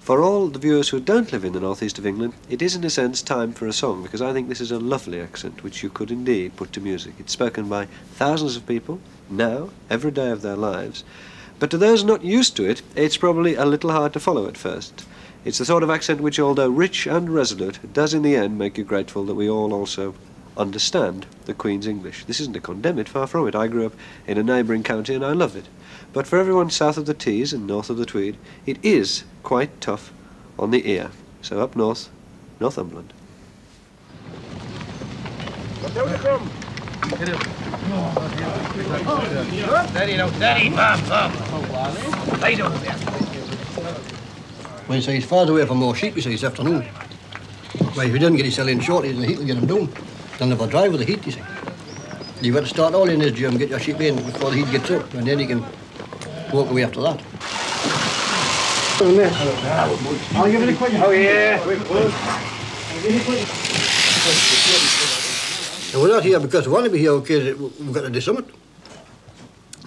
For all the viewers who don't live in the northeast of England, it is in a sense time for a song, because I think this is a lovely accent which you could indeed put to music. It's spoken by thousands of people, now, every day of their lives, but to those not used to it, it's probably a little hard to follow at first. It's the sort of accent which, although rich and resolute, does in the end make you grateful that we all also understand the Queen's English. This isn't to condemn it, far from it. I grew up in a neighbouring county and I love it. But for everyone south of the Tees and north of the Tweed, it is quite tough on the ear. So up north, Northumberland. Steady now, steady, bam. Lay down there. When he says he's far away from more sheep, he says, this afternoon. Well, if he doesn't get his cell in shortly, the heat will get him down. They'll never drive with the heat, you see. You've got to start all in this gym, get your sheep in before the heat gets up, and then you can walk away after that. I'll give it a quick. Oh, yeah. And we're not here because we want to be here, okay, we've got to do something.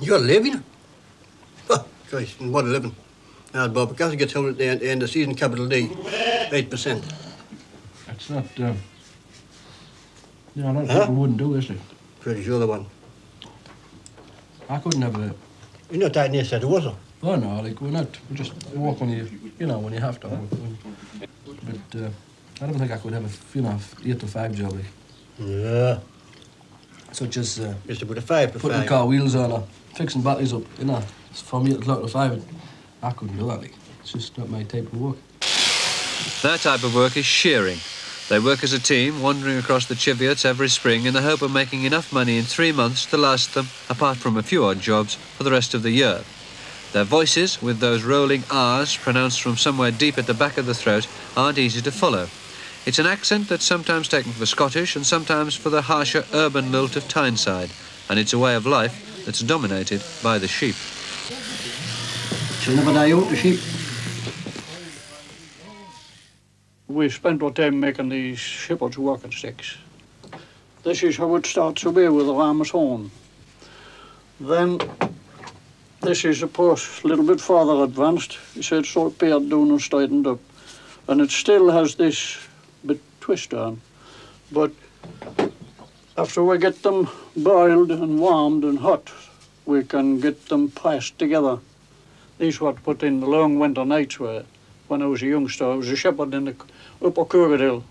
You got to live, you know. Oh, Christ, what a living. Now, Bob, because it gets out at the end of the season, capital D, 8%. That's not, you know, a lot of people wouldn't do, is it? Pretty sure the one. I couldn't have a... You're not that near said, was it? Oh, no, like, we just walk when you know, when you have to. But I don't think I could have a, you know, 8 to 5 job, like. Yeah. Such as... Just to put a 5 to 5. Putting car wheels on or fixing batteries up, you know. From 8 o'clock to 5, I couldn't do that, like. It's just not my type of work. Their type of work is shearing. They work as a team, wandering across the Cheviots every spring in the hope of making enough money in 3 months to last them, apart from a few odd jobs, for the rest of the year. Their voices, with those rolling R's pronounced from somewhere deep at the back of the throat, aren't easy to follow. It's an accent that's sometimes taken for Scottish and sometimes for the harsher urban lilt of Tyneside, and it's a way of life that's dominated by the sheep. She'll never die out, the sheep. We spent our time making these shepherd's walking sticks. This is how it starts away with the ram's horn. Then this is a post a little bit farther advanced. You see it's sort of pared down and straightened up. And it still has this bit twist on. But after we get them boiled and warmed and hot, we can get them pressed together. These what put in the long winter nights where, when I was a youngster, I was a shepherd in the upper Curraghill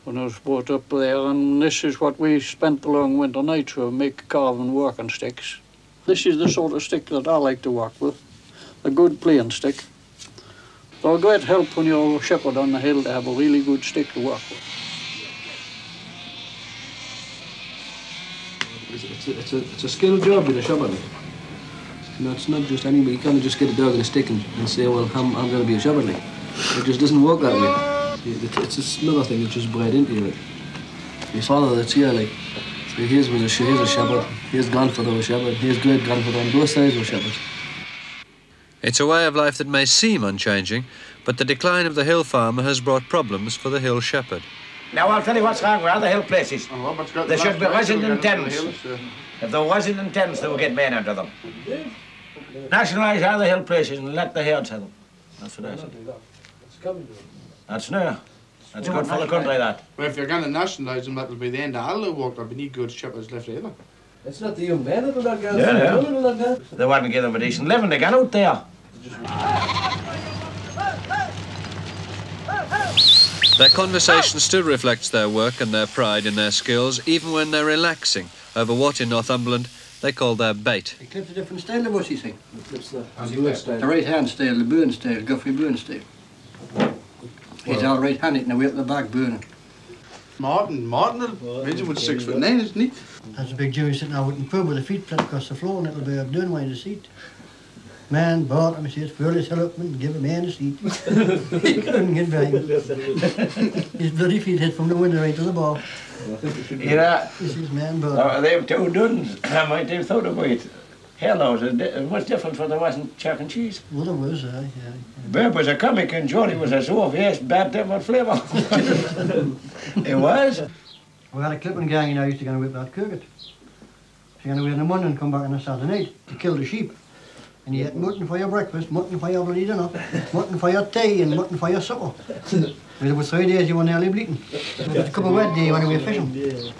when I was brought up there, and this is what we spent the long winter nights with, make carving walking sticks. This is the sort of stick that I like to work with, a good plain stick. They're a great help when you're a shepherd on the hill to have a really good stick to work with. It's a skilled job being a shepherd. You know, it's not just anybody. You can't just get a dog and a stick and say, well, I'm going to be a shepherd. Like. It just doesn't work that way. It's just another thing that's just bred into you. Like. Your father that's here, like, so here's a shepherd, here's grandfather was a shepherd, here's great-grandfather, on both sides were shepherds. It's a way of life that may seem unchanging, but the decline of the hill farmer has brought problems for the hill shepherd. Now I'll tell you what's wrong with other hill places. There should be resident tents. If there wasn't in tents, they would get men under them. Nationalise other hill places and let the herds have them. That's what I said. That's new. That's good for the country, that. Well, if you're going to nationalise them, that'll be the end of all the work. There'll be no good shepherds left either. It's not the young men that do that, girls. Yeah. They wouldn't give them a decent living. They got out there. Their conversation still reflects their work and their pride in their skills, even when they're relaxing over what in Northumberland they call their bait. He clips a different style of us, you see. The right-hand style, the burn style, Guffey burn style. He's all right-handed and away up the back burning. Martin will be 6'9", isn't he? That's a big Jimmy sitting out in the pub with the feet flat across the floor, and it'll be up down by the seat. Man bought him, he says, fill his hell up and give a man a seat. He couldn't get by him. His bloody feet hit from the window right to the bar. Yeah. This is man bought. They have 2 duns. I might have thought about it. Hell knows, it was different when there wasn't chalk and cheese. Well, there was, yeah. Bert was a comic and Johnny was a soft, yes, bad different flavour. It was. We had a clipping gang, you know, used to go and whip that cricket. So you go away in the morning and come back on a Saturday night to kill the sheep. And you had mutton for your breakfast, mutton for your bloody dinner, mutton for your tea and mutton for your supper. Well, there was 3 days you were nearly bleeding. It was a couple of wet days when we were fishing. Yeah.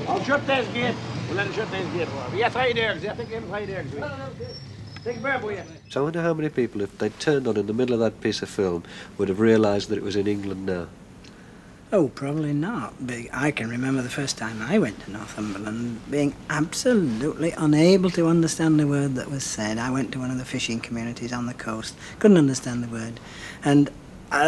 I'll shut this gate. We'll let it shut this gate. We have 3 days. I think you have 3 days. Take a bird for you. So I wonder how many people, if they'd turned on in the middle of that piece of film, would have realised that it was in England now. Oh, probably not. But I can remember the first time I went to Northumberland being absolutely unable to understand the word that was said. I went to one of the fishing communities on the coast, couldn't understand the word. And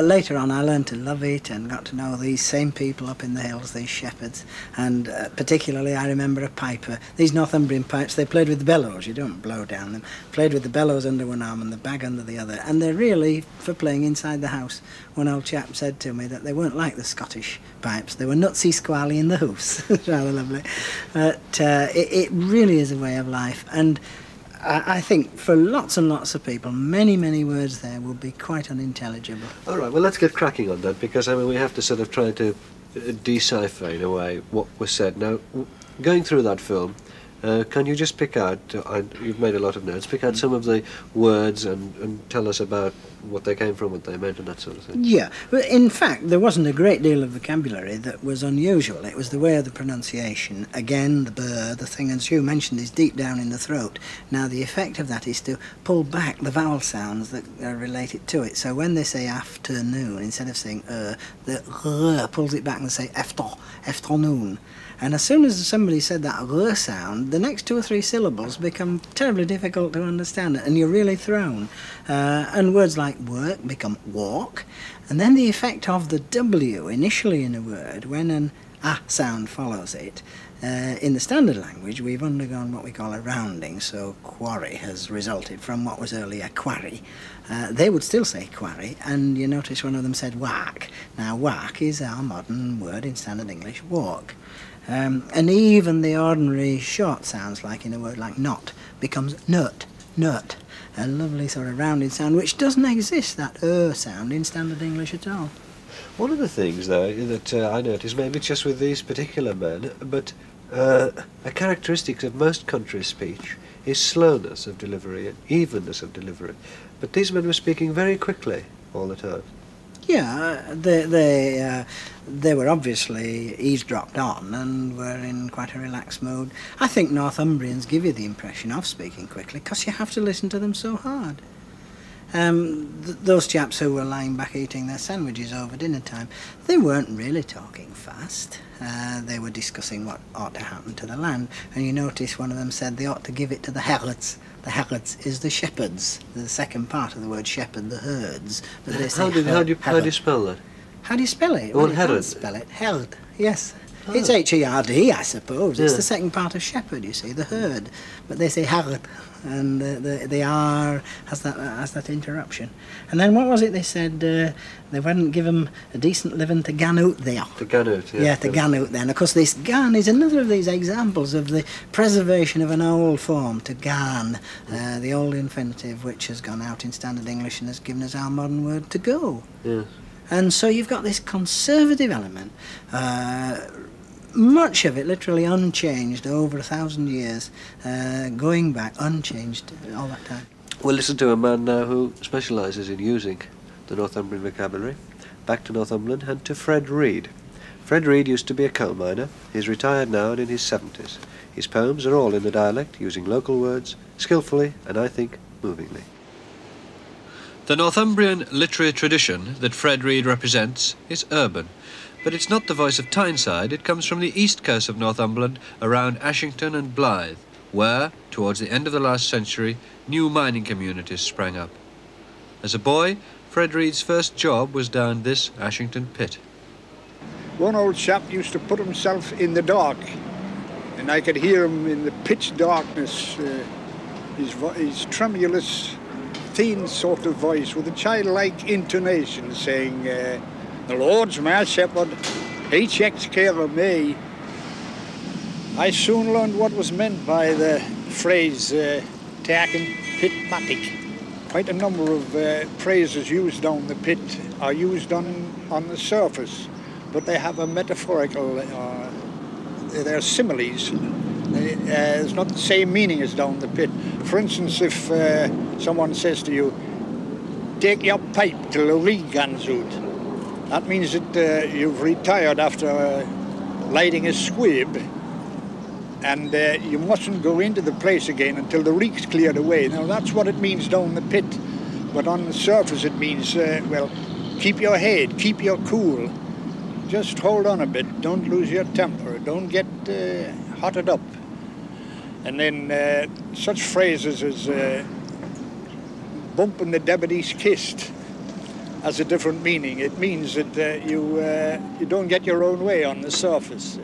later on I learned to love it and got to know these same people up in the hills, these shepherds. And particularly I remember a piper. These Northumbrian pipes, they played with the bellows, you don't blow down them. Played with the bellows under one arm and the bag under the other. And they're really for playing inside the house. One old chap said to me that they weren't like the Scottish pipes. They were nutsy squally in the hoose. It's rather lovely. But it really is a way of life. And I think for lots and lots of people, many, many words there will be quite unintelligible. All right, well, let's get cracking on that, because, I mean, we have to sort of try to decipher, in a way, what was said. Now, going through that film, can you just pick out, you've made a lot of notes, pick out some of the words and tell us about what they came from, what they meant and that sort of thing? Yeah, but in fact there wasn't a great deal of vocabulary that was unusual. It was the way of the pronunciation. Again, the burr, the thing, as you mentioned, is deep down in the throat. Now the effect of that is to pull back the vowel sounds that are related to it. So when they say afternoon, instead of saying the r pulls it back and they say afternoon. And as soon as somebody said that r sound, the next 2 or 3 syllables become terribly difficult to understand, and you're really thrown. And words like work become walk, and then the effect of the W initially in a word, when an a sound follows it, in the standard language we've undergone what we call a rounding, so quarry has resulted from what was earlier quarry. They would still say quarry, and you notice one of them said whack. Now whack is our modern word in standard English, walk. And even the ordinary short sounds, like in a word like not, becomes nut, nut. A lovely sort of rounded sound which doesn't exist, that sound, in standard English at all. One of the things, though, that I noticed, maybe just with these particular men, but a characteristic of most country speech is slowness of delivery and evenness of delivery. But these men were speaking very quickly all the time. Yeah, they were obviously eavesdropped on and were in quite a relaxed mood. I think Northumbrians give you the impression of speaking quickly because you have to listen to them so hard. Those chaps who were lying back eating their sandwiches over dinner time, they weren't really talking fast. They were discussing what ought to happen to the land, and you notice one of them said they ought to give it to the herds. The herds is the shepherds, the second part of the word shepherd, the herds. But they say how do you spell that? How do you spell it? Well, you herod. can't spell it. Herd, yes. Oh. It's H-E-R-D, I suppose. Yeah. It's the second part of shepherd, you see, the herd. But they say herd, and the R has that interruption. And then what was it they said? They wouldn't give them a decent living to gan out there. To gan out, yeah. Yeah, to gan out there. And of course this gan is another of these examples of the preservation of an old form, to gan, the old infinitive which has gone out in standard English and has given us our modern word to go. Yeah. And so you've got this conservative element, much of it literally unchanged over 1,000 years, going back unchanged all that time. We'll listen to a man now who specialises in using the Northumbrian vocabulary. Back to Northumberland and to Fred Reid. Fred Reid used to be a coal miner. He's retired now and in his 70s. His poems are all in the dialect, using local words, skillfully and, I think, movingly. The Northumbrian literary tradition that Fred Reid represents is urban, but it's not the voice of Tyneside. It comes from the east coast of Northumberland, around Ashington and Blythe, where, towards the end of the last century, new mining communities sprang up. As a boy, Fred Reid's first job was down this Ashington pit. One old chap used to put himself in the dark, and I could hear him in the pitch darkness, his tremulous, thin sort of voice with a childlike intonation saying, "The Lord's my shepherd, he takes care of me." I soon learned what was meant by the phrase taken pit matic. Quite a number of phrases used down the pit are used on the surface, but they have a metaphorical, they're similes. It's not the same meaning as down the pit. For instance, if someone says to you, take your pipe till the rig guns out, that means that you've retired after lighting a squib, and you mustn't go into the place again until the rig's cleared away. Now that's what it means down the pit, but on the surface it means, well, keep your head, keep your cool, just hold on a bit, don't lose your temper, don't get hotted up. And then such phrases as bumping the deputy's kissed has a different meaning. It means that you don't get your own way on the surface.